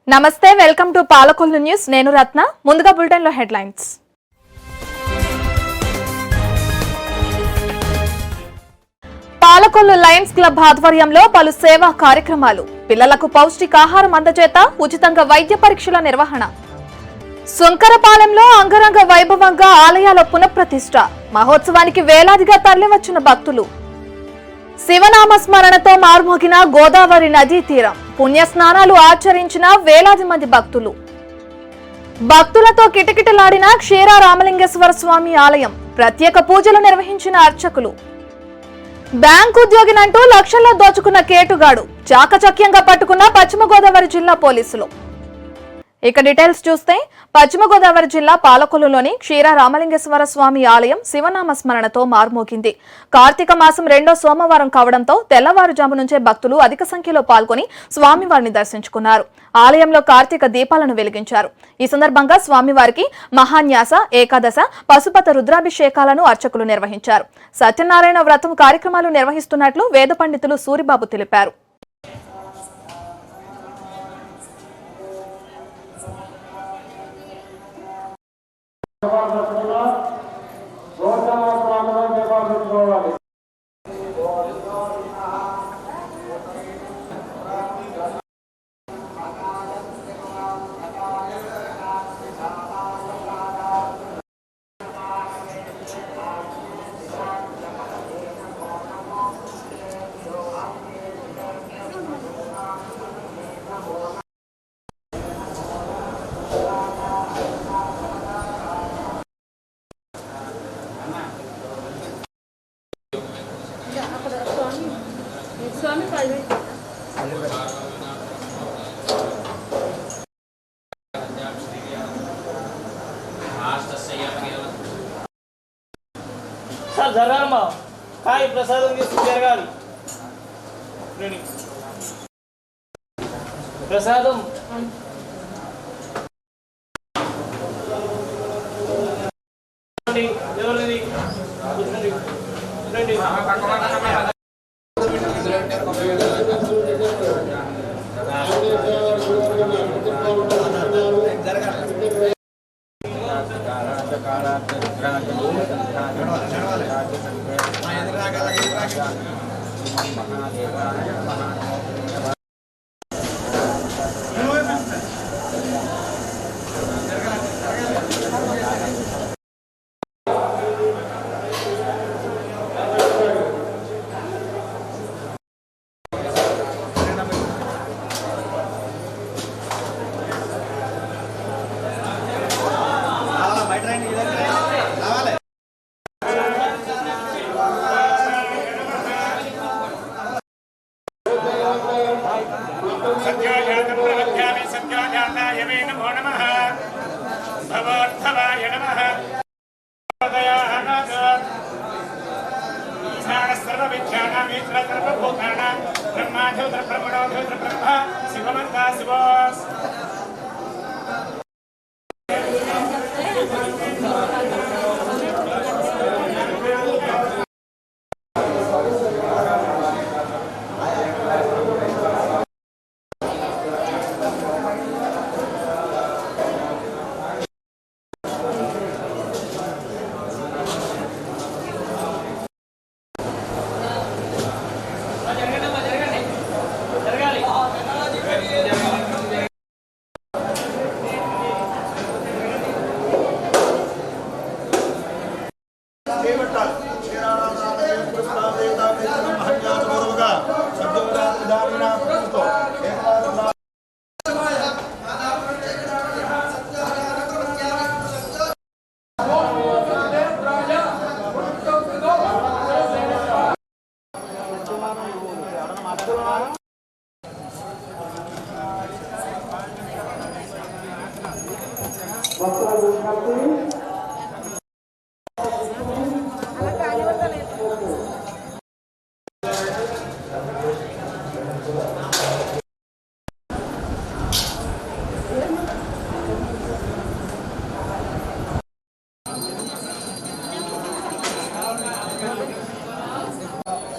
నమస్తే welcome to Palakollu news నేను రత్న ముందుగా బులెటిన్ లో హెడ్లైన్స్ పాలకొల్లు లయన్స్ క్లబ్ ఆధ్వర్యంలో పలు సేవా కార్యక్రమాలు పిల్లలకు పౌష్టికాహారం అందజేత ఉచితంగా వైద్య పరీక్షల నిర్వహణ సుంకరపాలెంలో అంగరంగ వైభవంగా ఆలయాల పునఃప్రతిష్ఠ మహోత్సవానికి వేలాదిగా తరలివచ్చిన భక్తులు శివనామ స్మరణతో మార్మోగిన గోదావరి నదీ తీరం పుణ్యస్నానాలు ఆచరించిన వేలాది మంది భక్తులు భక్తులతో కిటకిటలాడిన క్షీర రామలింగేశ్వర స్వామి ఆలయం ప్రత్యేక పూజలు నిర్వహించిన అర్చకులు బ్యాంకు ఉద్యోగినంటూ లక్షల్లో దోచుకున్న కేటుగాడు చాకచక్యంగా పట్టుకున్న పశ్చిమ గోదావరి జిల్లా పోలీసులు ఇక డీటెయిల్స్ చూస్తే పశ్చిమ గోదావరి జిల్లా పాలకొల్లులోని క్షీర రామలింగేశ్వర స్వామి ఆలయం శివనామ స్మరణతో మార్మోగింది. కార్తీక మాసం 2వ సోమవారం కావడంతో తెల్లవారుజాము నుంచే భక్తులు అధిక సంఖ్యలో పాల్గొని స్వామివారిని దర్శించుకున్నారు. ఆలయంలో కార్తీక దీపాలను వెలిగించారు. ఈ సందర్భంగా స్వామివారికి మహాన్యాస, ఏకాదశ, పశుపత రుద్రాభిషేకాలను అర్చకులు నిర్వహించారు. సత్యనారాయణ వ్రతం కార్యక్రమాలు నిర్వహిస్తున్నట్లు వేద పండితులు సూరిబాబు తెలిపారు. సార్ జరగాలమ్మా కాయ ప్రసాదం తీసుకుని జరగాలి. ప్రసాదం ఎవరిది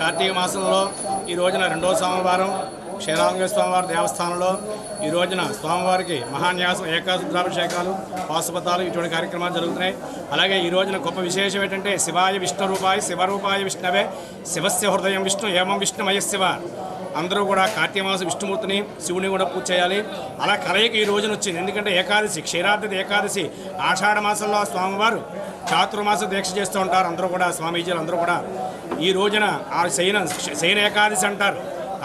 కార్తీక మాసంలో ఈ రోజున 2వ సోమవారం క్షీరాంజనేయ స్వామివారి దేవస్థానంలో ఈ రోజున స్వామివారికి మహాన్యాసం ఏకాశుద్రాభిషేకాలు పాశుపతాలు ఇటువంటి కార్యక్రమాలు జరుగుతున్నాయి. అలాగే ఈ రోజున గొప్ప విశేషం ఏంటంటే శివాయ విష్ణు రూపాయ శివరూపాయ విష్ణవే శివస్య హృదయం విష్ణు ఏమం విష్ణుమయ శివ. అందరూ కూడా కార్తీక మాసం విష్ణుమూర్తిని శివుని కూడా పూజ చేయాలి. అలా కలయిక ఈ రోజున వచ్చింది. ఎందుకంటే ఏకాదశి క్షీరాబ్ది ఏకాదశి ఆషాఢ మాసంలో స్వామివారు చాతుర్మాస దీక్ష చేస్తూ ఉంటారు. అందరూ కూడా స్వామీజీలు అందరూ కూడా ఈ రోజున ఆ శయన ఏకాదశి అంటారు.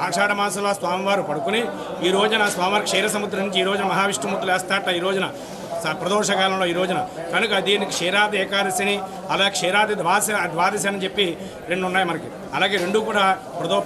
ఆషాఢ మాసంలో స్వామివారు పడుకుని ఈ రోజున స్వామివారి క్షీర సముద్రం నుంచి ఈ రోజున మహావిష్ణుమూర్తులు వేస్తారట ఈ రోజున ప్రదోషకాలంలో ఈ రోజున. కనుక దీనికి క్షీరాది ఏకాదశిని అలా క్షీరాది ద్వాదశి అని చెప్పి రెండు ఉన్నాయి మనకి. అలాగే రెండు కూడా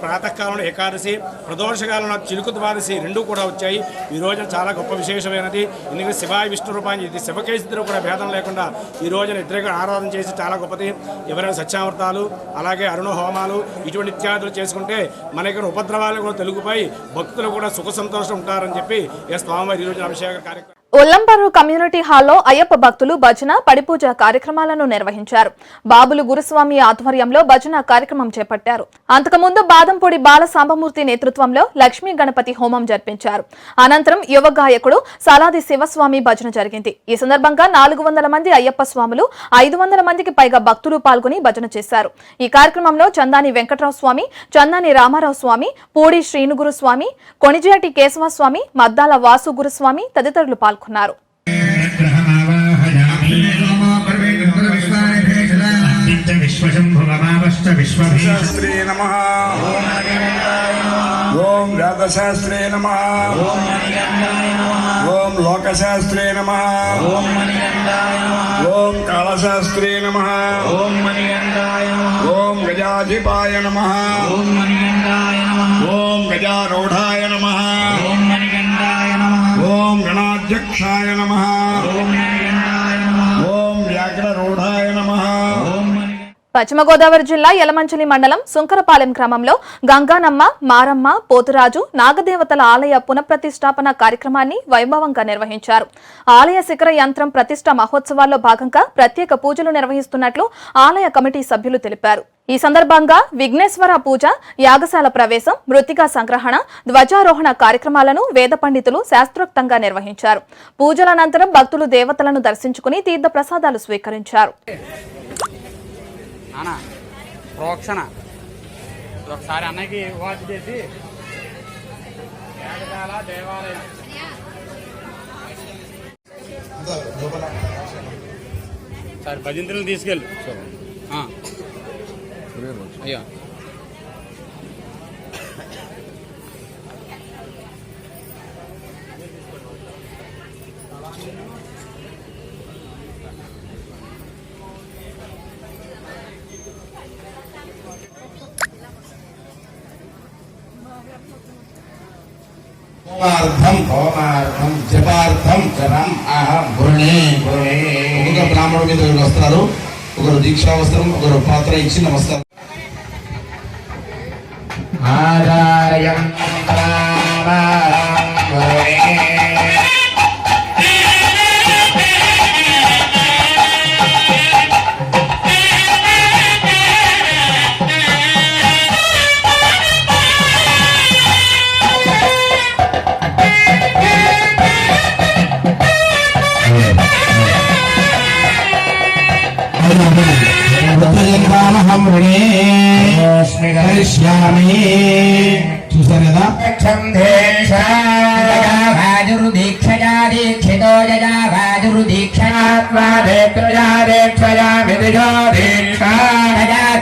ప్రాతకాలంలో ఏకాదశి ప్రదోషకాలంలో చిలుకు ద్వాదశి రెండు కూడా వచ్చాయి. ఈ రోజున చాలా గొప్ప విశేషమైనది. ఎందుకంటే శివాయ విష్ణు రూపాన్ని ఇది శివకేశిద్దరు కూడా భేదం లేకుండా ఈ రోజున ఇద్దరు ఆరాధన చేసి చాలా గొప్పది. ఎవరైనా సత్యామృతాలు అలాగే అరుణ హోమాలు ఇటువంటి ఇత్యాదులు చేసుకుంటే మన ఇక్కడ ఉపద్రవాలు కూడా తొలగిపోయి భక్తులు కూడా సుఖ సంతోషం ఉంటారని చెప్పి ఈ స్వామివారి ఈ రోజున అభిషేక కార్యక్రమం ఒల్లంపర్రు కమ్యూనిటీ హాల్లో అయ్యప్ప భక్తులు భజన పడిపూజ కార్యక్రమాలను నిర్వహించారు. బాబులు గురుస్వామి ఆధ్వర్యంలో భజన కార్యక్రమం చేపట్టారు. అంతకుముందు బాదంపూడి బాల సాంబమూర్తి నేతృత్వంలో లక్ష్మీ గణపతి హోమం జరిపించారు. అనంతరం యువ గాయకుడు సలాది శివస్వామి భజన జరిగింది. ఈ సందర్భంగా 400 మంది అయ్యప్ప స్వాములు 500 మందికి పైగా భక్తులు పాల్గొని భజన చేశారు. ఈ కార్యక్రమంలో చందాని వెంకట్రావు స్వామి, చందాని రామారావు స్వామి, పూడి శ్రీనుగురు స్వామి, కొణిజేటి కేశవస్వామి, మద్దాల వాసు గురుస్వామి తదితరులు పాల్గొన్నారు. ఓం వేదశాస్త్రే నమః ఓం లోకశాస్త్రే నమః ఓం కాళశాస్త్రే నమః ఓం గజాధిపాయ నమః ఓం గజారూఢాయ నమః ఓం గణాధ్యక్షాయ నమః ఓం వ్యాఘ్రరూఢాయ నమః. పశ్చిమ గోదావరి జిల్లా యలమంచిలి మండలం సుంకరపాలెం గ్రామంలో గంగానమ్మ, మారమ్మ, పోతురాజు, నాగదేవతల ఆలయ పునఃప్రతిష్ఠాపన కార్యక్రమాన్ని వైభవంగా నిర్వహించారు. ఆలయ శిఖర యంత్రం ప్రతిష్ఠ మహోత్సవాల్లో భాగంగా ప్రత్యేక పూజలు నిర్వహిస్తున్నట్లు ఆలయ కమిటీ సభ్యులు తెలిపారు. ఈ సందర్భంగా విఘ్నేశ్వర పూజ, యాగశాల ప్రవేశం, మృతికా సంగ్రహణ, ధ్వజారోహణ కార్యక్రమాలను వేద పండితులు శాస్త్రోక్తంగా నిర్వహించారు. పూజల అనంతరం భక్తులు దేవతలను దర్శించుకుని తీర్థ ప్రసాదాలు స్వీకరించారు. ప్రోక్షణ ఒకసారి అన్నకి వాచ్ చేసి దేవాలయం సార్ భజంతులను తీసుకెళ్ళి అయ్యా హోమార్థం జపార్థం జపం అహం గురుణే ఒక బ్రాహ్మణుడి మీద వస్తారు, ఒకరు దీక్షా వస్త్రం, ఒకరు పాత్ర ఇచ్చి నమస్కారం. చూసారు కదా దీక్షయా దీక్షితో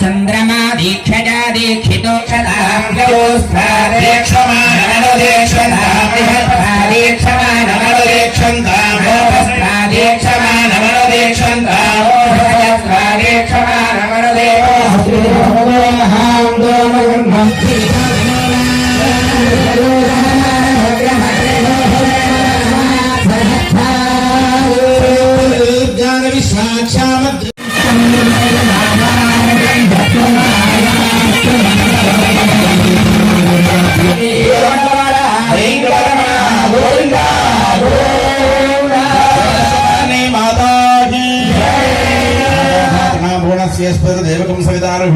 చంద్రమా దీక్షయా దీక్షితో దేవకం సవితారు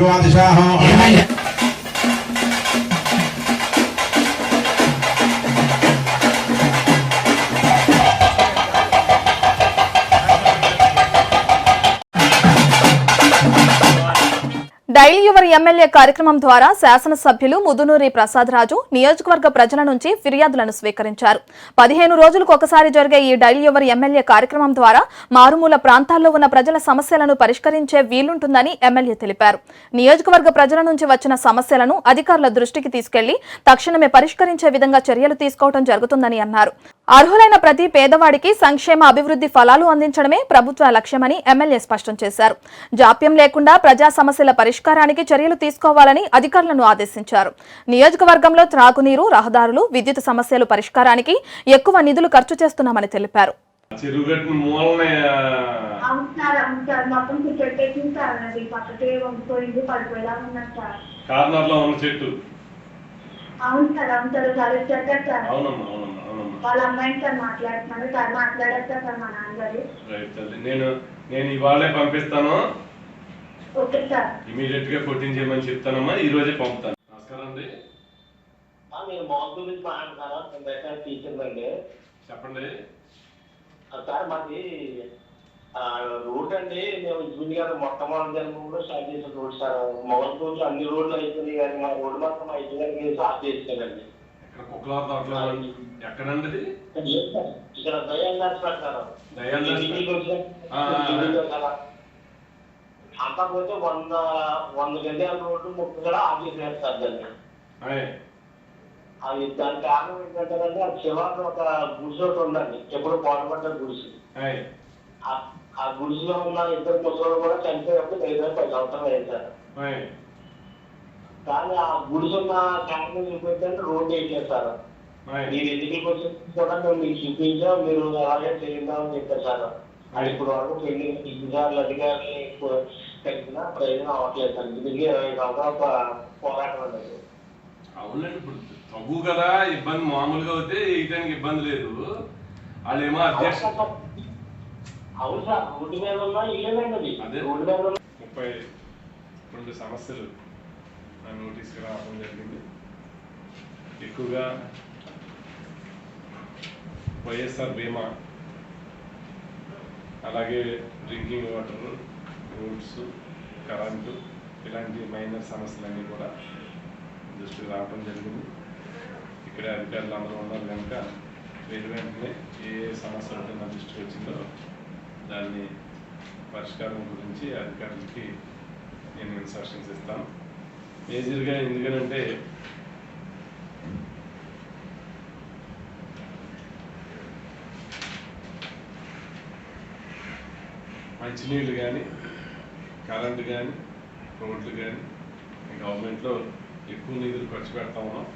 డైలీ యువర్ ఎమ్మెల్యే కార్యక్రమం ద్వారా శాసనసభ్యులు ముదునూరి ప్రసాదరాజు నియోజకవర్గ ప్రజల నుంచి ఫిర్యాదులను స్వీకరించారు. 15 రోజులకు ఒకసారి జరిగే ఈ డైలీ యువర్ ఎమ్మెల్యే కార్యక్రమం ద్వారా మారుమూల ప్రాంతాల్లో ఉన్న ప్రజల సమస్యలను పరిష్కరించే వీలుంటుందని ఎమ్మెల్యే తెలిపారు. నియోజకవర్గ ప్రజల నుంచి వచ్చిన సమస్యలను అధికారుల దృష్టికి తీసుకెళ్లి తక్షణమే పరిష్కరించే విధంగా చర్యలు తీసుకోవడం జరుగుతుందని అన్నారు. అర్హులైన ప్రతి పేదవాడికి సంక్షేమ అభివృద్ధి ఫలాలు అందించడమే ప్రభుత్వ లక్ష్యమని ఎమ్మెల్యే స్పష్టం చేశారు. జాప్యం లేకుండా ప్రజా సమస్యల పరిష్కారానికి చర్యలు తీసుకోవాలని అధికారులను ఆదేశించారు. నియోజకవర్గంలో త్రాగునీరు, రహదారులు, విద్యుత్ సమస్యలు పరిష్కారానికి ఎక్కువ నిధులు ఖర్చు చేస్తున్నామని తెలిపారు. అవును సార్, వాళ్ళ అమ్మాయిని సార్ మాట్లాడుతున్నాను సార్, మాట్లాడేస్తా సార్ మా నాన్నగారు. నేను ఇవాళే పంపిస్తాను. ఓకే సార్, ఇమీడియట్ గా ఫోర్టీన్ చేయమని చెప్తానమ్మా, ఈ రోజే పంపుతాను. నమస్కారం అండి. నేను మోహన్ గురించి మాట్లాడుతున్నాను, టీచర్ అండి. చెప్పండి సార్ మాది రూట్ అండి, మేము జూని గారు మొట్టమొదటి జన్మంలో స్టార్ట్ చేసిన రూట్ సార్. మోహన్ గురించి అన్ని రోడ్లు అయిపోయినాయి కానీ మా రోడ్డు మాత్రం 5 గారికి స్టార్ట్ చేసానండి. ఎక్కడండి? ఇక్కడ దయాల్ హాస్పిటల్ సార్. అంతకుపోతే 100 గజాల రోడ్డు 30 కూడా ఆఫ్ చేసేస్తారు సార్ దాన్ని. అది దాని కారణం ఏంటంటే అది శివార్లో ఒక గుడిసె ఒకటి ఉందండి, ఎప్పుడు పాటుపడ్డ గుడిసె. ఆ గుడిసెలో ఉన్న 2 ముసలు కూడా చనిపోయినప్పుడు 5 సంవత్సరాలు అయింది సార్. కానీ ఆ గుడిసె ఉన్న కారణం ఏంటంటే రోడ్డు వేయలేదు సార్. మీరు ఎన్నికలకు వచ్చి కూడా మేము మీకు చూపించాం, మీరు అలాగే చేద్దామని చెప్పారు సార్. అది ఇప్పుడు వరకు పెళ్లి అధికారులు కలిసిన ప్రయోజనం అవ్వట్లేదు సార్. దీనికి 20 సంవత్సరాల పోరాటం అనేది. అవునండి, ఇప్పుడు తగ్గు కదా, ఇబ్బంది మామూలుగా అయితే వేయడానికి ఇబ్బంది లేదు. వాళ్ళు ఏమో అధ్యక్షుడు. అవును సార్, రోడ్డు మీద ఉన్నా ఇల్లేనండి. అదే రోడ్డు మీద 32 సమస్యలు నా నోటీస్కి రావడం జరిగింది. ఎక్కువగా వైఎస్ఆర్ బీమా, అలాగే డ్రింకింగ్ వాటర్, రోడ్స్, కరెంటు, ఇలాంటి మైనర్ సమస్యలన్నీ కూడా దృష్టికి రావడం జరిగింది. ఇక్కడే అధికారులు అందరూ ఉన్నారు కనుక వెంటనే ఏ సమస్య ఉంటే నా దృష్టికి వచ్చిందో దాన్ని పరిష్కారం గురించి అధికారులకి నేను ఇన్స్ట్రక్షన్స్ ఇస్తాను. మేజర్గా ఎందుకనంటే మంచినీళ్ళు కానీ, కరెంటు కానీ, రోడ్లు కానీ గవర్నమెంట్లో ఎక్కువ నిధులు ఖర్చు పెడతా ఉన్నాం.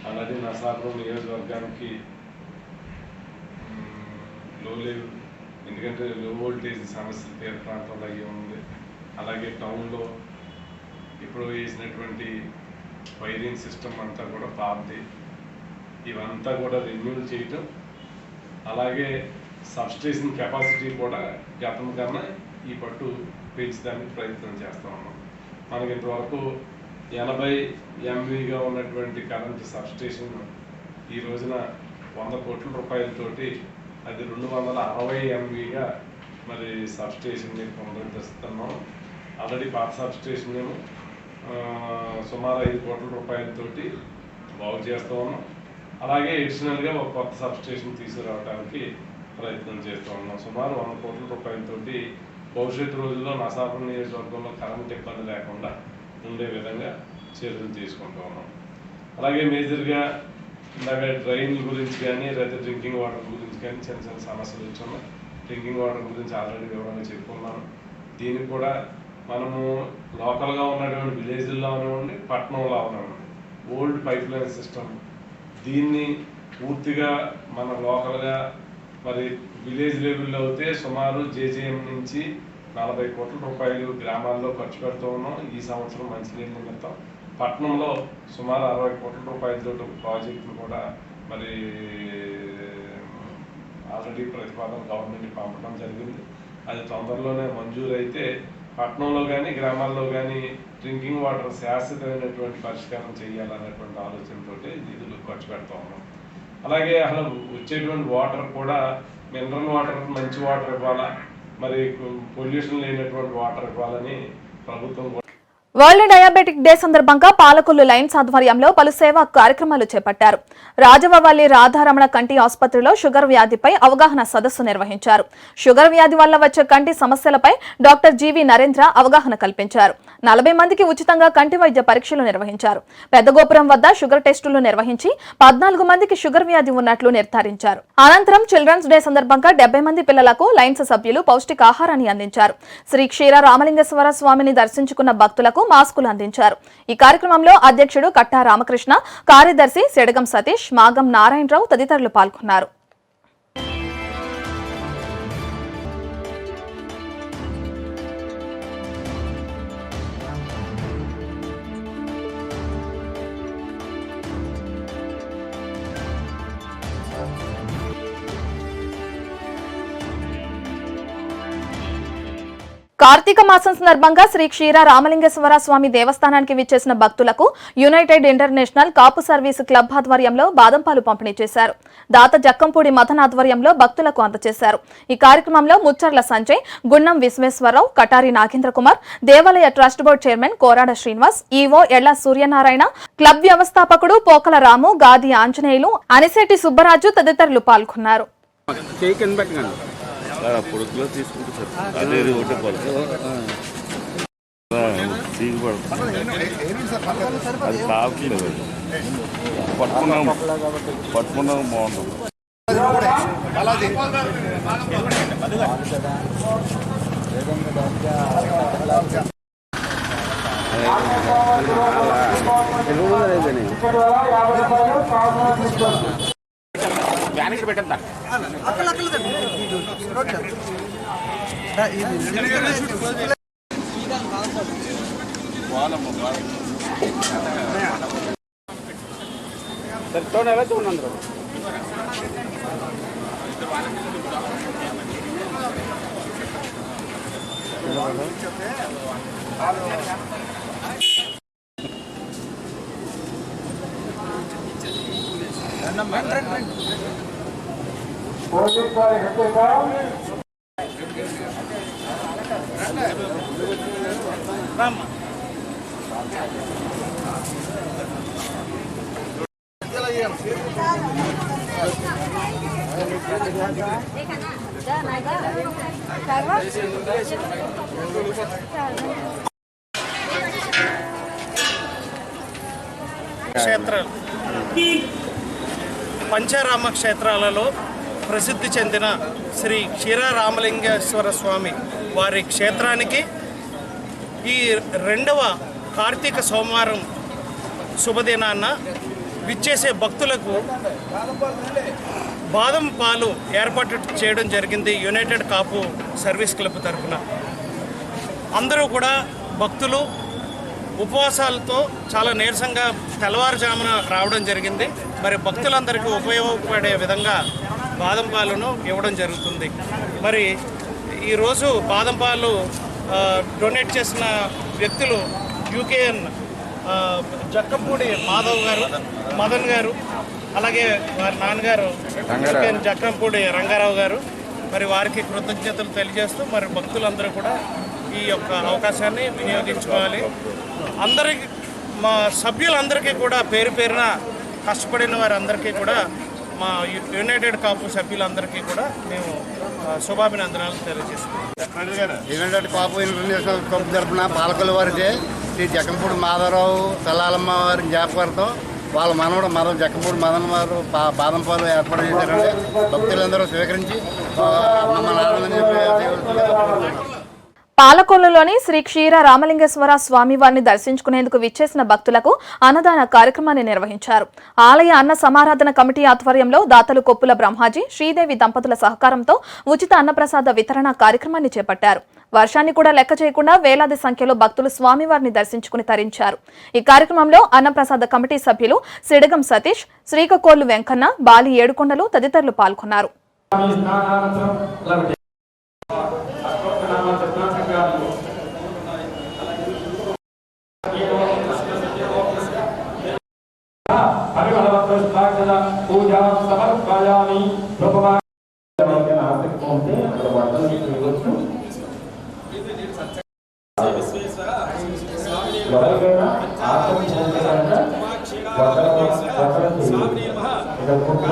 అలాగే నరసాపురం నియోజకవర్గానికి లో లెవెల్, ఎందుకంటే లో వోల్టేజ్ సమస్య తీర ప్రాంతంలో అయ్యి ఉంది. అలాగే టౌన్లో ఇప్పుడు వేసినటువంటి వైరింగ్ సిస్టమ్ అంతా కూడా పాతది, ఇవంతా కూడా రెన్యూల్ చేయటం, అలాగే సబ్స్టేషన్ కెపాసిటీ కూడా గతం కన్నా ఈ పట్టు పెంచడానికి ప్రయత్నం చేస్తూ ఉన్నాం. మనకి ఇంతవరకు 80 MVగా ఉన్నటువంటి కరెంటు సబ్స్టేషన్ ఈ రోజున 100 కోట్ల రూపాయలతోటి అది 260 MVగా మరి సబ్స్టేషన్ని పునరుద్ధరిస్తున్నాం. ఆల్రెడీ పాత సబ్స్టేషన్ ఏమో సుమారు 5 కోట్ల రూపాయలతోటి బాగు చేస్తూ ఉన్నాం. అలాగే అడిషనల్గా ఒక కొత్త సబ్స్టేషన్ తీసుకురావడానికి ప్రయత్నం చేస్తూ ఉన్నాం. సుమారు 100 కోట్ల రూపాయలతోటి భవిష్యత్తు రోజుల్లో నరసాపురం నియోజకవర్గంలో కరెంట్ ఇబ్బంది లేకుండా ఉండే విధంగా చర్యలు తీసుకుంటూ ఉన్నాం. అలాగే మేజర్గా ఇందాక డ్రైన్ల గురించి కానీ, లేదా డ్రింకింగ్ వాటర్ గురించి కానీ చిన్న చిన్న సమస్యలు వచ్చున్నాయి. డ్రింకింగ్ వాటర్ గురించి ఆల్రెడీ వివరంగా చెప్పుకున్నాను. దీనికి కూడా మనము లోకల్గా ఉన్నటువంటి విలేజ్ల్లో అవనివ్వండి, పట్టణంలో అవనివ్వండి, ఓల్డ్ పైప్ లైన్ సిస్టమ్, దీన్ని పూర్తిగా మన లోకల్గా మరి విలేజ్ లెవెల్లో అయితే సుమారు జేజేఎం నుంచి 40 కోట్ల రూపాయలు గ్రామాల్లో ఖర్చు పెడుతూ ఉన్నాం. ఈ సంవత్సరం మంచినీళ్ళ నిమిత్తం పట్టణంలో సుమారు 60 కోట్ల రూపాయలతో ప్రాజెక్టులు కూడా మరి ఆల్రెడీ ప్రతిపాదన గవర్నమెంట్కి పంపడం జరిగింది. అది తొందరలోనే మంజూరు అయితే పట్టణంలో కానీ గ్రామాల్లో కానీ డ్రింకింగ్ వాటర్ శాశ్వతమైనటువంటి పరిష్కారం చేయాలనేటువంటి ఆలోచనతో నిధులు ఖర్చు పెడతా ఉన్నాం. అలాగే అసలు వచ్చేటువంటి వాటర్ కూడా మినరల్ వాటర్, మంచి వాటర్ ఇవ్వాలా, మరి పొల్యూషన్ లేనటువంటి వాటర్ ఇవ్వాలని ప్రభుత్వం వరల్డ్ డయాబెటిక్ డే సందర్భంగా పాలకొల్లు లైన్స్ ఆధ్వర్యంలో పలు సేవా కార్యక్రమాలు చేపట్టారు. రాజవవల్లి రాధారమణ కంటి ఆసుపత్రిలో షుగర్ వ్యాధిపై అవగాహన సదస్సు నిర్వహించారు. షుగర్ వ్యాధి వల్ల వచ్చే కంటి సమస్యలపై డాక్టర్ జీవి నరేంద్ర అవగాహన కల్పించారు. 40 మందికి ఉచితంగా కంటి వైద్య పరీక్షలు నిర్వహించారు. పెద్దగోపురం వద్ద షుగర్ టెస్టులు నిర్వహించి 14 మందికి షుగర్ వ్యాధి ఉన్నట్లు నిర్ధారించారు. అనంతరం చిల్డ్రన్స్ డే సందర్భంగా 70 మంది పిల్లలకు లైన్స్ సభ్యులు పౌష్టికాహారాన్ని అందించారు. శ్రీ క్షీర రామలింగేశ్వర స్వామిని దర్శించుకున్న భక్తులకు మాస్కులు అందించారు. ఈ కార్యక్రమంలో అధ్యక్షుడు కట్టా రామకృష్ణ, కార్యదర్శి సెడగం సతీష్, మాగం నారాయణరావు తదితరులు పాల్గొన్నారు. కార్తీక మాసం సందర్భంగా శ్రీ క్షీర రామలింగేశ్వర స్వామి దేవస్థానానికి విచ్చేసిన భక్తులకు యునైటెడ్ ఇంటర్నేషనల్ కాపు సర్వీస్ క్లబ్ ఆధ్వర్యంలో బాదంపాలు పంపిణీ చేశారు. దాత జక్కంపూడి మదన్ ఆధ్వర్యంలో భక్తులకు అందజేశారు. ఈ కార్యక్రమంలో ముచ్చర్ల సంజయ్, గున్నం విశ్వేశ్వరరావు, కటారి నాగేంద్ర కుమార్, దేవాలయ trust board chairman Korada Srinivas, EO Ella Suryanarayana, club వ్యవస్థాపకుడు పోకల రాము, గాది ఆంజనేయులు, అనిశెట్టి సుబ్బరాజు తదితరులు పాల్గొన్నారు. పొడుగులో తీసుకుంటే సార్ అదే ఒకటే అది కావట్లేదు. పట్టుకున్నాం బాగుంటుంది. పెట్టండి ఎలా చూడండి. క్షేత్రాలు పంచారామ క్షేత్రాలలో ప్రసిద్ధి చెందిన శ్రీ క్షీర రామలింగేశ్వర స్వామి వారి క్షేత్రానికి ఈ 2వ కార్తీక సోమవారం శుభదినాన్న విచ్చేసే భక్తులకు బాదం పాలు ఏర్పాటు చేయడం జరిగింది యునైటెడ్ కాపు సర్వీస్ క్లబ్ తరఫున. అందరూ కూడా భక్తులు ఉపవాసాలతో చాలా నీరసంగా తెల్లవారుజామున రావడం జరిగింది. మరి భక్తులందరికీ ఉపయోగపడే విధంగా బాదం పాలను ఇవ్వడం జరుగుతుంది. మరి ఈరోజు బాదం పాలు డొనేట్ చేసిన వ్యక్తులు యూకేఎన్ జక్కంపూడి మాధవ్ గారు, మదన్ గారు, అలాగే వారి నాన్నగారు యూకేఎన్ జక్కంపూడి రంగారావు గారు. మరి వారికి కృతజ్ఞతలు తెలియజేస్తూ మరి భక్తులందరూ కూడా ఈ యొక్క అవకాశాన్ని వినియోగించుకోవాలి. అందరికి మా సభ్యులందరికీ కూడా పేరు పేరున కష్టపడిన వారందరికీ కూడా మా యునైటెడ్ కాపు సభ్యులందరికీ కూడా మేము శుభాభినందనాలు తెలియజేస్తున్నాం. యునైటెడ్ కాపు ఇంటర్నేషనల్ క్లబ్ తరఫున పాలకొల్లు వారికి శ్రీ జక్కంపూడి మాధవరావు తల్లాలమ్మ వారి జ్ఞాపకాలతో వాళ్ళ మనవడు మదన్ జక్కంపూడి మదన్ వారు బాదం పాలు ఏర్పాటు చేశారంటే భక్తులందరూ స్వీకరించి మమ్మల్ని ఆనందని చెప్పి పాలకొల్లులోని శ్రీ క్షీర రామలింగేశ్వర స్వామి వారిని దర్శించుకునేందుకు విచ్చేసిన భక్తులకు అన్నదాన కార్యక్రమాన్ని నిర్వహించారు. ఆలయ అన్న సమారాధన కమిటీ ఆధ్వర్యంలో దాతలు కొప్పుల బ్రహ్మాజీ, శ్రీదేవి దంపతుల సహకారంతో ఉచిత అన్నప్రసాద వితరణ కార్యక్రమాన్ని చేపట్టారు. వర్షాన్ని కూడా లెక్క చేయకుండా వేలాది సంఖ్యలో భక్తులు స్వామివారిని దర్శించుకుని తరించారు. ఈ కార్యక్రమంలో అన్నప్రసాద కమిటీ సభ్యులు సిడగం సతీష్, శ్రీకకోళ్లు వెంకన్న, బాలి ఏడుకొండలు తదితరులు పాల్గొన్నారు. పూజా సమర్పయామి. ఇప్పుడు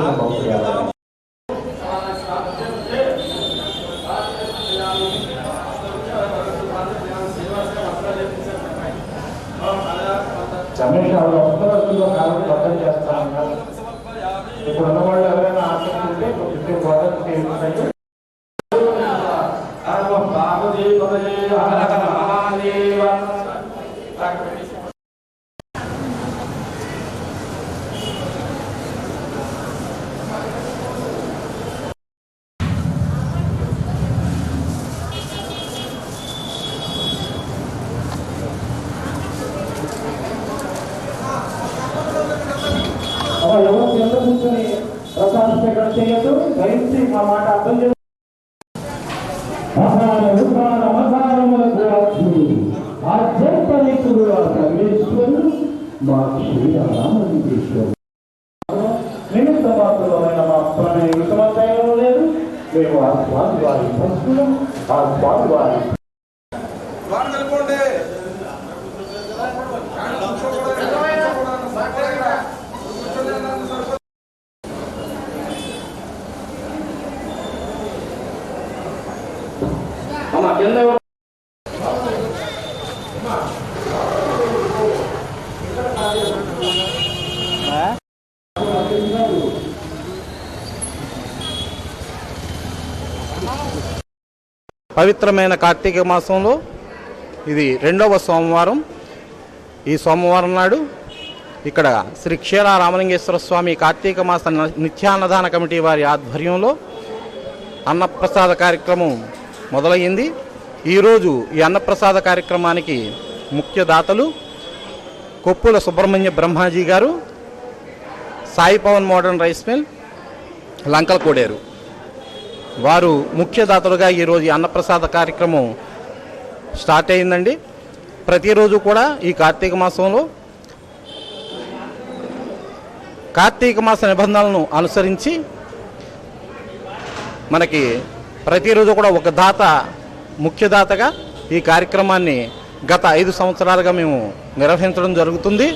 ఉన్న వాళ్ళు ఎవరైనా ఆసక్తి ఉంటే 15 ఎవరు ఎంత కూర్చొని ప్రసాద స్వీకరణ చేయొద్దు. దయచేసి మా మాట అర్థం చేసి మా శ్రీరామలింగేశ్వరు నిమిత్త మాత్రమైన మా ప్రణయ విషమధ్యాయం లేదు. మేము ఆ స్వామి వారి భక్తులు, ఆ స్వామి వారి పవిత్రమైన కార్తీక మాసంలో ఇది 2వ సోమవారం. ఈ సోమవారం నాడు ఇక్కడ శ్రీ క్షీర రామలింగేశ్వర స్వామి కార్తీక మాస నిత్యాన్నదాన కమిటీ వారి ఆధ్వర్యంలో అన్నప్రసాద కార్యక్రమం మొదలయ్యింది. ఈరోజు ఈ అన్నప్రసాద కార్యక్రమానికి ముఖ్య దాతలు Koppula Subrahmanya Brahmaji garu, Sai Pavan modern rice mill, Lankala Koderu వారు ముఖ్య దాతలుగా ఈరోజు ఈ అన్నప్రసాద కార్యక్రమం స్టార్ట్ అయిందండి. ప్రతిరోజు కూడా ఈ కార్తీక మాసంలో కార్తీక మాస నిబంధనలను అనుసరించి మనకి ప్రతిరోజు కూడా ఒక దాత ముఖ్య దాతగా ఈ కార్యక్రమాన్ని గత 5 సంవత్సరాలుగా మేము నిర్వహించడం జరుగుతుంది.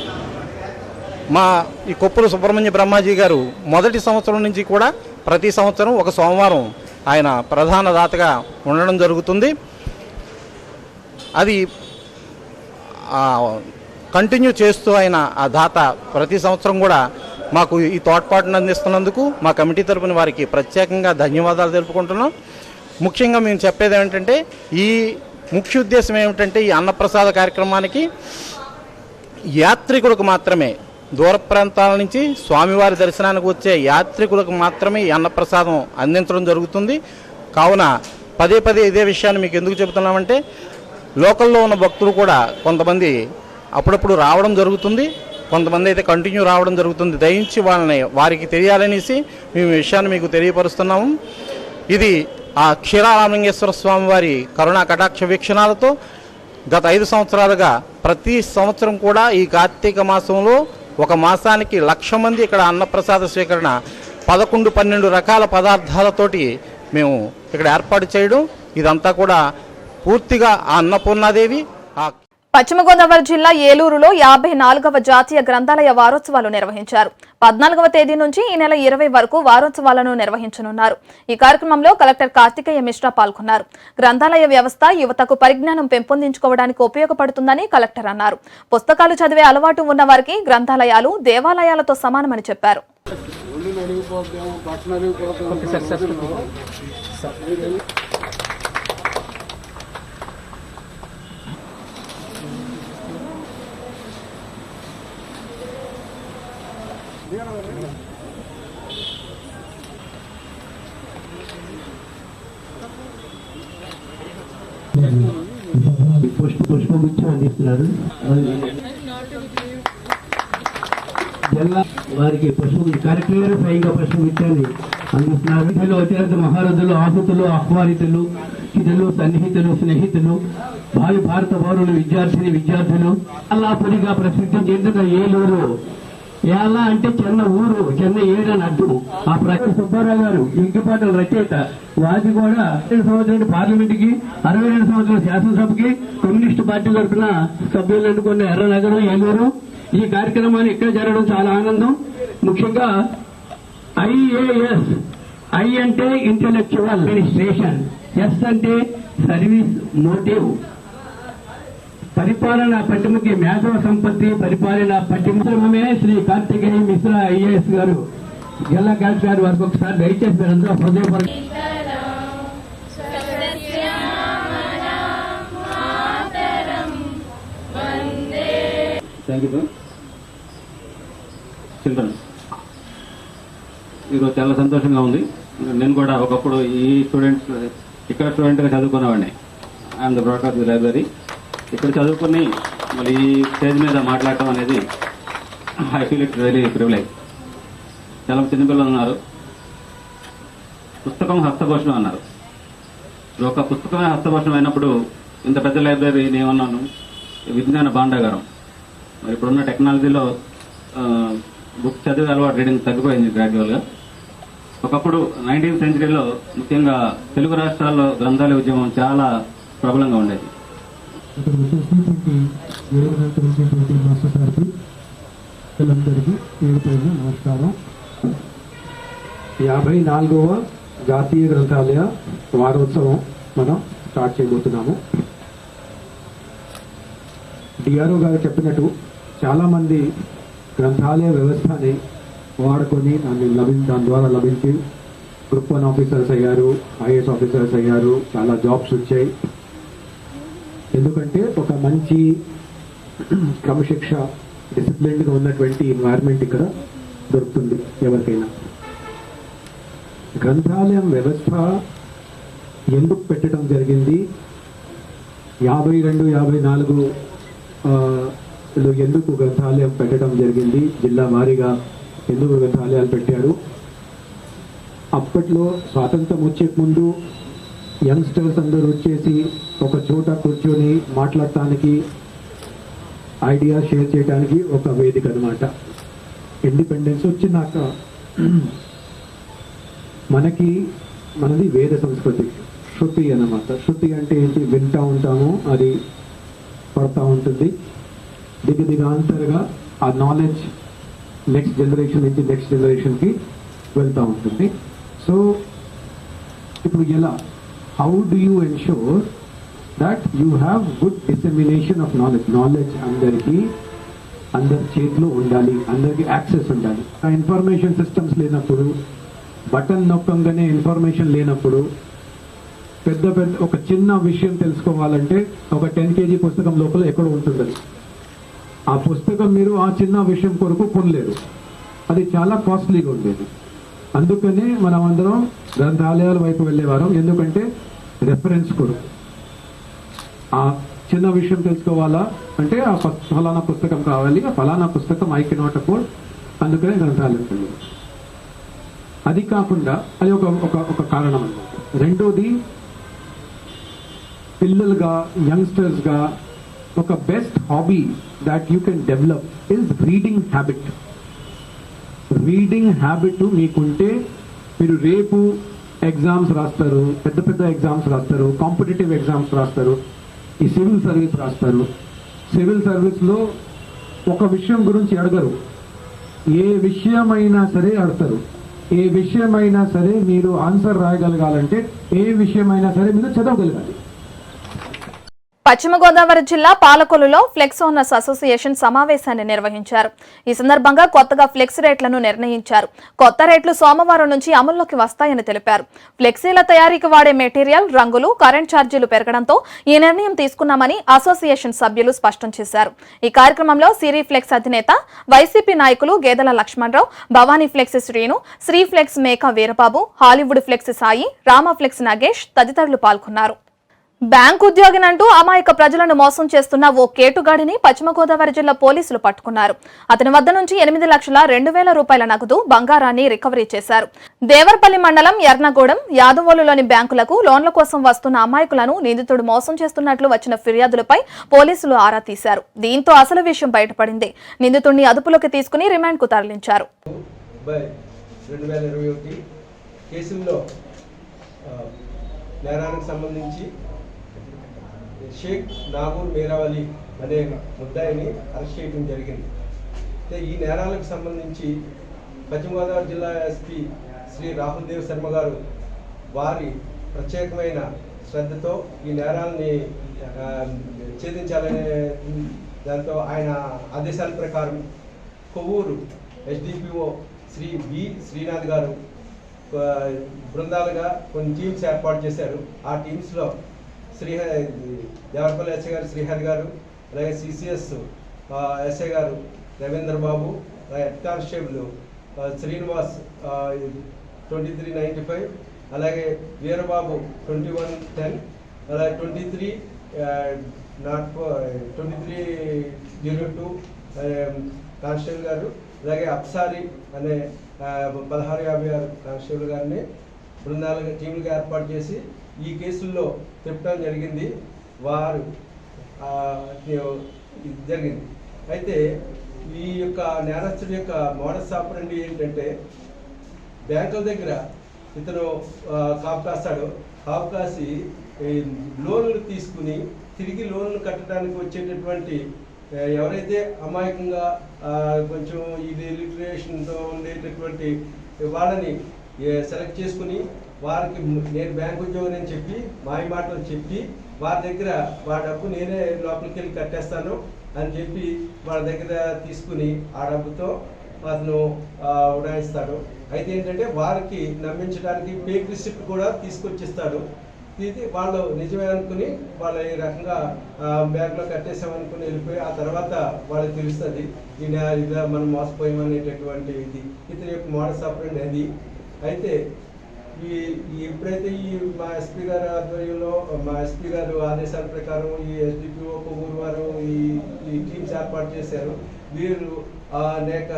మా ఈ కొప్పుల సుబ్రహ్మణ్య బ్రహ్మాజీ గారు మొదటి సంవత్సరం నుంచి కూడా ప్రతి సంవత్సరం ఒక సోమవారం ఆయన ప్రధాన దాతగా ఉండడం జరుగుతుంది. అది కంటిన్యూ చేస్తూ ఆయన ఆ దాత ప్రతి సంవత్సరం కూడా మాకు ఈ తోడ్పాటును అందిస్తున్నందుకు మా కమిటీ తరపున వారికి ప్రత్యేకంగా ధన్యవాదాలు తెలుపుకుంటున్నాం. ముఖ్యంగా మేము చెప్పేది ఏమిటంటే ఈ ముఖ్య ఉద్దేశం ఏమిటంటే ఈ అన్నప్రసాద కార్యక్రమానికి యాత్రికులకు మాత్రమే, దూర ప్రాంతాల నుంచి స్వామివారి దర్శనానికి వచ్చే యాత్రికులకు మాత్రమే ఈ అన్నప్రసాదం అందించడం జరుగుతుంది. కావున పదే పదే ఇదే విషయాన్ని మీకు ఎందుకు చెబుతున్నామంటే లోకల్లో ఉన్న భక్తులు కూడా కొంతమంది అప్పుడప్పుడు రావడం జరుగుతుంది, కొంతమంది అయితే కంటిన్యూ రావడం జరుగుతుంది. దయించి వారికి తెలియాలనేసి మేము ఈ విషయాన్ని మీకు తెలియపరుస్తున్నాము. ఇది ఆ క్షీరారామలింగేశ్వర స్వామి వారి కరుణా కటాక్ష వీక్షణాలతో గత 5 సంవత్సరాలుగా ప్రతి సంవత్సరం కూడా ఈ కార్తీక మాసంలో ఒక మాసానికి 1,00,000 మంది ఇక్కడ అన్నప్రసాద స్వీకరణ 11-12 రకాల పదార్థాలతోటి మేము ఇక్కడ ఏర్పాటు చేయడం, ఇదంతా కూడా పూర్తిగా ఆ అన్నపూర్ణాదేవి. పశ్చిమ గోదావరి జిల్లా ఏలూరులో 54వ జాతీయ గ్రంథాలయ వారోత్సవాలు నిర్వహించారు. 14వ తేదీ నుంచి ఈ నెల 20 వరకు వారోత్సవాలను నిర్వహించనున్నారు. ఈ కార్యక్రమంలో కలెక్టర్ కార్తికేయ మిశ్రా పాల్గొన్నారు. గ్రంథాలయ వ్యవస్థ యువతకు పరిజ్ఞానం పెంపొందించుకోవడానికి ఉపయోగపడుతుందని కలెక్టర్ అన్నారు. పుస్తకాలు చదివే అలవాటు ఉన్న వారికి గ్రంథాలయాలు దేవాలయాలతో సమానమని చెప్పారు. పుష్పగుచ్చం అందిస్తున్నారు. జిల్లా వారికి కలెక్టర్ స్వయంగా పుష్పగుచ్చాన్ని అందిస్తున్నారు. అత్యంత మహారథులు, ఆహుతులు, ఆహ్వానితులు, హితులు, సన్నిహితులు, స్నేహితులు, భావి భారత పౌరులు, విద్యార్థులు అల్లాపురిగా ప్రసిద్ధి చెందిన ఏలూరు. ఎలా అంటే చిన్న ఊరు, చిన్న ఏడు అని అర్థం. ఆ ప్రకాశ్ సుబ్బారావు గారు ఇంకిపాటల రచయిత. వారికి కూడా 2 సంవత్సరాలు పార్లమెంట్ కి, 62 సంవత్సరాల శాసనసభకి కమ్యూనిస్టు పార్టీ తరఫున సభ్యులు ఎన్నుకున్న ఎర్రనగరం, ఏలూరు. ఈ కార్యక్రమాన్ని ఇక్కడ జరగడం చాలా ఆనందం. ముఖ్యంగా ఐఏఎస్, ఐ అంటే ఇంటెలెక్చువల్ అడ్మినిస్ట్రేషన్, ఎస్ అంటే సర్వీస్ మోటివ్. పరిపాలన పట్టిమకి మేధవ సంపత్తి పరిపాలన పట్టిమే. శ్రీ కార్తికేయ మిశ్రా ఐఏఎస్ గారు, జిల్లా కలెక్టర్ గారి వరకు ఒకసారి దయచేసి మీరందరూ హృదయపూర్వక చిల్డ్రన్. ఈరోజు చాలా సంతోషంగా ఉంది. నేను కూడా ఒకప్పుడు ఈ స్టూడెంట్స్ ఇక్కడ స్టూడెంట్గా చదువుకునేవాడిని. I'm the brat of the library. ఇక్కడ చదువుకుని మళ్ళీ ఈ స్టేజ్ మీద మాట్లాడటం అనేది I feel it very privilege. చాలా చిన్నపిల్లలు ఉన్నారు. పుస్తకం హస్తభూషణం అన్నారు. ఒక పుస్తకమే హస్తభూషణం అయినప్పుడు ఇంత పెద్ద లైబ్రరీ ఏమన్నాను, విజ్ఞాన భాండాగారం. మరి ఇప్పుడున్న టెక్నాలజీలో బుక్ చదివే అలవాటు రీడింగ్ తగ్గిపోయింది గ్రాడ్యువల్గా. ఒకప్పుడు 19th సెంచరీలో ముఖ్యంగా తెలుగు రాష్ట్రాల్లో గ్రంథాలయ ఉద్యమం చాలా ప్రబలంగా ఉండేది. నమస్కారం. 54వ జాతీయ గ్రంథాలయ వారోత్సవం మనం స్టార్ట్ చేయబోతున్నాము. డిఆర్ఓ గారు చెప్పినట్టు చాలా మంది గ్రంథాలయ వ్యవస్థని వాడుకొని దాని ద్వారా లభించి గ్రూప్ 1 ఆఫీసర్స్ అయ్యారు, ఐఏఎస్ ఆఫీసర్స్ అయ్యారు, చాలా జాబ్స్ వచ్చాయి. ఎందుకంటే ఒక మంచి క్రమశిక్ష డిసిప్లిన్గా ఉన్నటువంటి ఎన్వైర్న్మెంట్ ఇక్కడ దొరుకుతుంది ఎవరికైనా. గ్రంథాలయం వ్యవస్థ ఎందుకు పెట్టడం జరిగింది, 52, 54 ఎందుకు గ్రంథాలయం పెట్టడం జరిగింది, జిల్లా వారీగా ఎందుకు గ్రంథాలయాలు పెట్టారు. అప్పట్లో స్వాతంత్రం వచ్చే ముందు యంగ్స్టర్స్ అందరూ వచ్చేసి ఒక చోట కూర్చొని మాట్లాడటానికి, ఐడియా షేర్ చేయడానికి ఒక వేదిక అనమాట. ఇండిపెండెన్స్ వచ్చినాక మనది వేద సంస్కృతి, శృతి అన్నమాట. శృతి అంటే ఏంటి, వింటూ ఉంటాము, అది పడతా ఉంటుంది. దిగదిగాంతరగా ఆ నాలెడ్జ్ నెక్స్ట్ జనరేషన్ నుంచి నెక్స్ట్ జనరేషన్కి వెళ్తూ ఉంటుంది. సో ఇప్పుడు ఎలా, how do you ensure that you have good dissemination of knowledge అందరికీ అందరి చేతిలో ఉండాలి, అందరికీ యాక్సెస్ ఉండాలి. ఆ ఇన్ఫర్మేషన్ సిస్టమ్స్ లేనప్పుడు, బటన్ నొక్కంగానే ఇన్ఫర్మేషన్ లేనప్పుడు, పెద్ద ఒక చిన్న విషయం తెలుసుకోవాలంటే ఒక 10 kg పుస్తకం లోపల ఎక్కడో ఉంటుంది. ఆ పుస్తకం మీరు ఆ చిన్న విషయం కొరకు కొనలేరు, అది చాలా కాస్ట్లీగా ఉండేది. అందుకనే మనం అందరం గ్రంథాలయాల వైపు వెళ్ళేవారం. ఎందుకంటే రెఫరెన్స్ కొరకు, ఆ చిన్న విషయం తెలుసుకోవాలా అంటే ఆ ఫలానా పుస్తకం కావాలి, ఆ ఫలానా పుస్తకం ఐ కెనాట్ అఫోర్డ్, అందుకనే గ్రంథాలయం వెళ్ళారు. అది కాకుండా అది ఒక కారణం అన్నమాట. రెండోది, పిల్లలుగా యంగ్స్టర్స్గా ఒక best hobby that you can develop is reading habit. Reading habit మీకుంటే మీరు రేపు ఎగ్జామ్స్ రాస్తారు, పెద్ద ఎగ్జామ్స్ రాస్తారు, కాంపిటేటివ్ ఎగ్జామ్స్ రాస్తారు, ఈ సివిల్ సర్వీస్ రాస్తారు. సివిల్ సర్వీస్లో ఒక విషయం గురించి అడగరు, ఏ విషయమైనా సరే అడతారు. ఏ విషయమైనా సరే మీరు ఆన్సర్ రాయగలగాలంటే ఏ విషయమైనా సరే మీరు చదవగలగాలి. పశ్చిమ గోదావరి జిల్లా పాలకొల్లులో ఫ్లెక్స్ ఓనర్స్ అసోసియేషన్ సమావేశాన్ని నిర్వహించారు. ఈ సందర్భంగా కొత్తగా ఫ్లెక్స్ రేట్లను నిర్ణయించారు. కొత్త రేట్లు సోమవారం నుంచి అమల్లోకి వస్తాయని తెలిపారు. ఫ్లెక్సీల తయారీకి వాడే మెటీరియల్, రంగులు, కరెంట్ ఛార్జీలు పెరగడంతో ఈ నిర్ణయం తీసుకున్నామని అసోసియేషన్ సభ్యులు స్పష్టం చేశారు. ఈ కార్యక్రమంలో సిరీ ఫ్లెక్స్ అధినేత వైసీపీ నాయకులు Gedela Lakshmanarao, Bhavani flex Srinu, Sri flex Meka Veerababu, Hollywood flex Sai, Rama flex Nagesh తదితరులు పాల్గొన్నారు. బ్యాంకు ఉద్యోగినంటూ అమాయక ప్రజలను మోసం చేస్తున్న ఓ కేటుగాడిని పశ్చిమ గోదావరి జిల్లా పోలీసులు పట్టుకున్నారు. అతని వద్ద నుంచి 8,02,000 రూపాయల నగదు, బంగారాన్ని రికవరీ చేశారు. దేవరపల్లి మండలం ఎర్నగూడెం, యాదవోలులోని బ్యాంకులకు లోన్ల కోసం వస్తున్న అమాయకులను నిందితుడు మోసం చేస్తున్నట్లు వచ్చిన ఫిర్యాదులపై పోలీసులు ఆరా తీశారు. దీంతో అసలు విషయం బయటపడింది. నిందితుడిని అదుపులోకి తీసుకుని రిమాండ్ కు తరలించారు. 2021 కేసుల్లో నేరానికి సంబంధించి షేక్ నాగూర్ మేరావలి అనే ముద్దాయిని అరెస్ట్ చేయడం జరిగింది. ఈ నేరాలకు సంబంధించి పశ్చిమ గోదావరి జిల్లా ఎస్పీ శ్రీ రాహుల్ దేవ్ శర్మ గారు వారి ప్రత్యేకమైన శ్రద్ధతో ఈ నేరాలని ఛేదించాలనే దాంతో ఆయన ఆదేశాల ప్రకారం కొవ్వూరు ఎస్డిపిఓ శ్రీ బి శ్రీనాథ్ గారు బృందాలుగా కొన్ని టీమ్స్ ఏర్పాటు చేశారు. ఆ టీమ్స్లో దేవరపల్లి ఎస్ఐ గారు శ్రీహరి గారు, అలాగే సిసిఎస్ ఎస్ఐ గారు రవీంద్ర బాబు, హెడ్ కానిస్టేబుల్ శ్రీనివాస్ 2395, అలాగే వీరబాబు 2110, అలాగే 2302 కానిస్టేబుల్ గారు, అలాగే అప్సారి అనే 1656 కానిస్టేబుల్ గారిని బృందాలుగా టీములుగా ఏర్పాటు చేసి ఈ కేసుల్లో తిప్పడం జరిగింది. వారు జరిగింది. అయితే ఈ యొక్క నేరస్తుడి యొక్క మోడస్ ఆపరండి ఏంటంటే, బ్యాంకుల దగ్గర ఇతను కాపు కాస్తాడు. కాపు కాసి లోన్లు తీసుకుని తిరిగి లోన్లు కట్టడానికి వచ్చేటటువంటి ఎవరైతే అమాయకంగా కొంచెం ఇది లిటరేషన్తో ఉండేటటువంటి వాళ్ళని సెలెక్ట్ చేసుకుని వారికి నేను బ్యాంక్ ఉద్యోగం అని చెప్పి మాయ మాటలు చెప్పి వారి దగ్గర వారి డబ్బు నేనే లోపలికి వెళ్ళి కట్టేస్తాను అని చెప్పి వాళ్ళ దగ్గర తీసుకుని ఆ డబ్బుతో అతను ఉడాయిస్తాడు. అయితే ఏంటంటే వారికి నమ్మించడానికి ఫేక్ రిసిప్ట్ కూడా తీసుకొచ్చిస్తాడు. ఇది వాళ్ళు నిజమే అనుకుని వాళ్ళు ఈ రకంగా బ్యాంక్లో కట్టేసామనుకుని వెళ్ళిపోయి ఆ తర్వాత వాళ్ళకి తెలుస్తుంది ఇలా మనం మోసపోయామనేటటువంటి ఇది ఇతని యొక్క మోడస్ ఆపరెండి అది. అయితే ఎప్పుడైతే మా ఎస్పీ గారి ఆధ్వర్యంలో మా ఎస్పీ గారు ఆదేశాల ప్రకారం ఈ ఎస్డిపిఓ కొవ్వూరు వారు ఈ టీమ్స్ ఏర్పాటు చేశారు. వీరు అనేక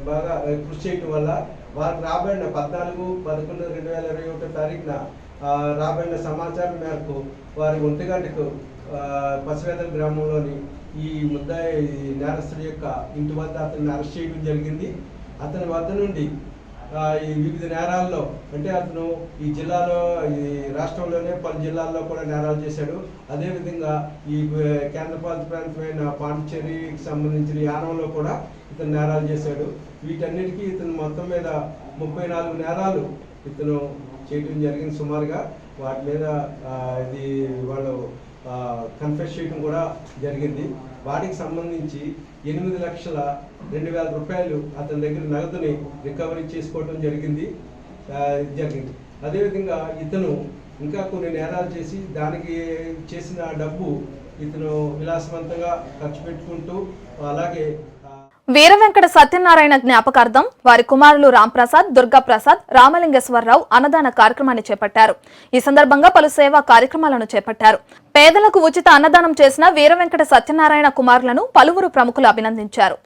బాగా కృషి చేయటం వల్ల వారికి రాబడిన 14/11/2021 రాబడిన సమాచారం మేరకు వారి 1 గంటకు పసివేదల గ్రామంలోని ఈ ముద్దాయి నేరస్తుడి యొక్క ఇంటి వద్ద అతన్ని అరెస్ట్ చేయడం జరిగింది. అతని వద్ద నుండి ఈ వివిధ నేరాల్లో అంటే అతను ఈ జిల్లాలో ఈ రాష్ట్రంలోనే పలు జిల్లాల్లో కూడా నేరాలు చేశాడు. అదేవిధంగా ఈ కేంద్రపాలిత ప్రాంతమైన పాండిచ్చేరికి సంబంధించిన యానంలో కూడా ఇతను నేరాలు చేశాడు. వీటన్నిటికీ ఇతను మొత్తం మీద 34 నేరాలు ఇతను చేయడం జరిగింది సుమారుగా. వాటి మీద ఇది వాళ్ళు కన్ఫెస్ చేయడం కూడా జరిగింది. వాటికి సంబంధించి 8,02,000 రూపాయలు అతని దగ్గర నగదుని రికవరీ చేసుకోవడం జరిగింది. అదేవిధంగా ఇతను ఇంకా కొన్ని నేరాలు చేసి దానికి చేసిన డబ్బు ఇతను విలాసవంతంగా ఖర్చు పెట్టుకుంటూ అలాగే వీర వెంకట సత్యనారాయణ జ్ఞాపకార్థం వారి కుమారులు రాంప్రసాద్, దుర్గాప్రసాద్, రామలింగేశ్వరరావు అన్నదాన కార్యక్రమాన్ని చేపట్టారు. ఈ సందర్భంగా పలు సేవా కార్యక్రమాలను చేపట్టారు. పేదలకు ఉచిత అన్నదానం చేసిన వీర వెంకట సత్యనారాయణ కుమారులను పలువురు ప్రముఖులు అభినందించారు.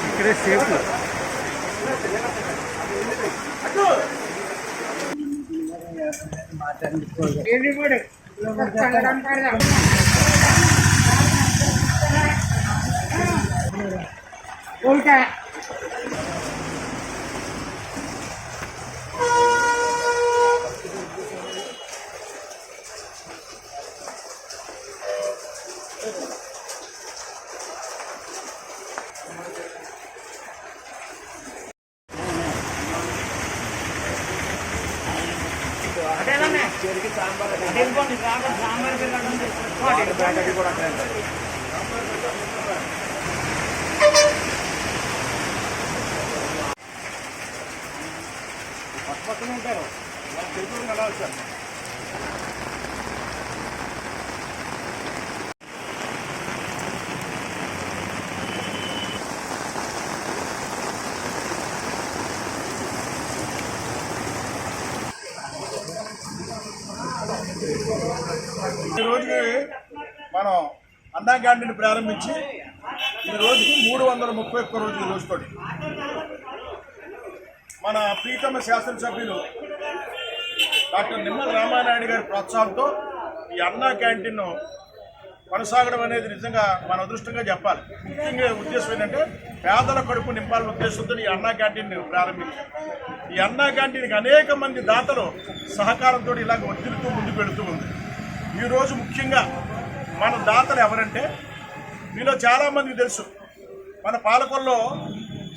ఇక్కడే సేఫ్ పక్కన ఉంటారు. ఈ రోజుకి మనం అన్నా క్యాంటీన్ ప్రారంభించి ఈ రోజుకి 331 రోజులు రోజుతోటి మన ప్రీతమ శాసనసభ్యులు డాక్టర్ నిమ్మల రామానాయుడు గారి ప్రోత్సాహంతో ఈ అన్నా క్యాంటీన్ కొనసాగడం అనేది నిజంగా మన అదృష్టంగా చెప్పాలి. ముఖ్యంగా ఉద్దేశం ఏంటంటే పేదల కడుపు నింపాలనే ఉద్దేశంతో ఈ అన్నా క్యాంటీన్ ప్రారంభించారు. ఈ అన్నా క్యాంటీన్కి అనేక మంది దాతలు సహకారంతో ఇలాగ ఒత్తిడితో ముందుకు వెళుతూ ఉంది. ఈరోజు ముఖ్యంగా మన దాతలు ఎవరంటే మీలో చాలామందికి తెలుసు, మన పాలకొల్లో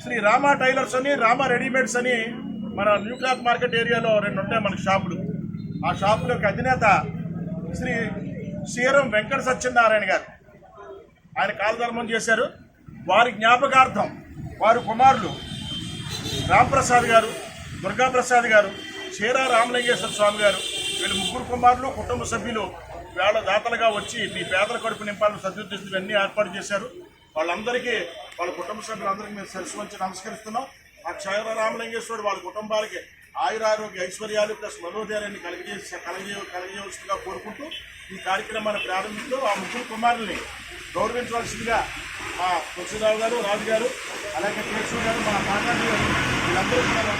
శ్రీ రామా టైలర్స్ అని, రామా రెడీమేడ్స్ అని మన న్యూ క్లాత్ మార్కెట్ ఏరియాలో 2 ఉంటాయి మనకి షాపులు. ఆ షాపుల యొక్క అధినేత శ్రీ సీరం వెంకట సత్యనారాయణ గారు. ఆయన కాలధర్మం చేశారు. వారి జ్ఞాపకార్థం వారి కుమారులు రాంప్రసాద్ గారు, దుర్గాప్రసాద్ గారు, చీరా రామలింగేశ్వర స్వామి గారు, వీళ్ళు 3 కుమారులు కుటుంబ సభ్యులు వేళ దాతలుగా వచ్చి మీ పేదల కడుపు నింపాలను సదుద్దేశం ఇవన్నీ ఏర్పాటు చేశారు. వాళ్ళందరికీ వాళ్ళ కుటుంబ సభ్యులందరికీ మేము శిరస్సు వంచి నమస్కరిస్తున్నాం. ఆ చీరా రామలింగేశ్వరుడు వాళ్ళ కుటుంబాలకి ఆయురారోగ్య ఐశ్వర్యాలు ప్లస్ మనోధైర్యాన్ని కలగజేయవలసిందిగా కోరుకుంటూ ఈ కార్యక్రమాన్ని ప్రారంభిస్తూ ఆ 3 కుమారుల్ని గౌరవించవలసిందిగా మా తులసిరావు గారు, రాజు గారు, అలాగే కేశవ్ గారు, మా నాగార్జున గారు వీళ్ళందరూ.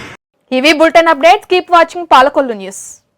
ఇవి bulletin updates. Keep watching Palakollu news.